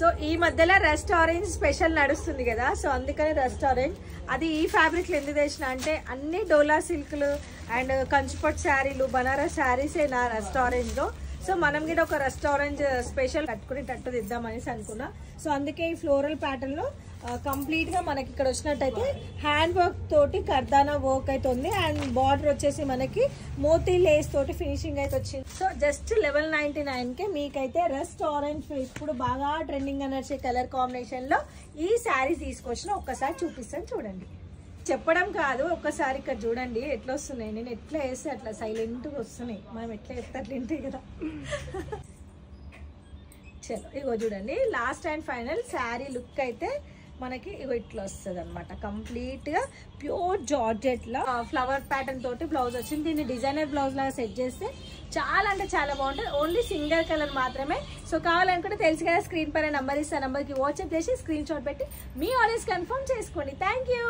So ఈ మధ్యలో rust orange special నడుస్తుంది కదా, సో అందుకని రస్ట్ ఆరెంజ్ అది ఈ ఫ్యాబ్రిక్లు ఎందుకు తెచ్చిన అంటే అన్ని డోలా సిల్క్లు అండ్ కంచిపట్ శారీలు బనారస్ శారీసే నా రస్ట్ ఆరెంజ్లో. సో మనం కూడా ఒక రస్ట్ ఆరెంజ్ స్పెషల్ కట్టుకునేటట్టు ఇద్దామనేసి అనుకున్నా. సో అందుకే ఈ ఫ్లోరల్ ప్యాటర్న్లో కంప్లీట్గా మనకి ఇక్కడ వచ్చినట్టయితే హ్యాండ్ వర్క్ తోటి కర్దానా వర్క్ అయితే ఉంది అండ్ బార్డర్ వచ్చేసి మనకి మోతీ లేస్ తోటి ఫినిషింగ్ అయితే వచ్చింది. సో జస్ట్ 1199కే మీకైతే రస్ట్ ఆరెంజ్ ఇప్పుడు బాగా ట్రెండింగ్ అని వచ్చే కలర్ కాంబినేషన్లో ఈ శారీ తీసుకొచ్చిన ఒక్కసారి చూపిస్తాను చూడండి. చెప్పడం కాదు, ఒక్కసారి ఇక్కడ చూడండి ఎట్లా వస్తున్నాయి. నేను ఎట్లా వేస్తే అట్లా సైలెంట్గా వస్తున్నాయి, మనం ఎట్లా వేస్తే అట్లా ఉంటాయి కదా. చలో ఇగో చూడండి last and final sari look అయితే మనకి ఇగో ఇట్లా వస్తుంది అనమాట. కంప్లీట్గా ప్యూర్ జార్జెట్లో ఫ్లవర్ ప్యాటర్న్ తోటి బ్లౌజ్ వచ్చింది. దీన్ని డిజైనర్ బ్లౌజ్ లాగా సెట్ చేస్తే చాలా అంటే చాలా బాగుంటుంది. ఓన్లీ సింగిల్ కలర్ మాత్రమే. సో కావాలనుకుంటే తెలుసు కదా, స్క్రీన్ పైన నెంబర్ ఇస్తే నెంబర్కి వాట్సాప్ చేసి స్క్రీన్ షాట్ పెట్టి మీ ఆర్డర్స్ కన్ఫర్మ్ చేసుకోండి. Thank you.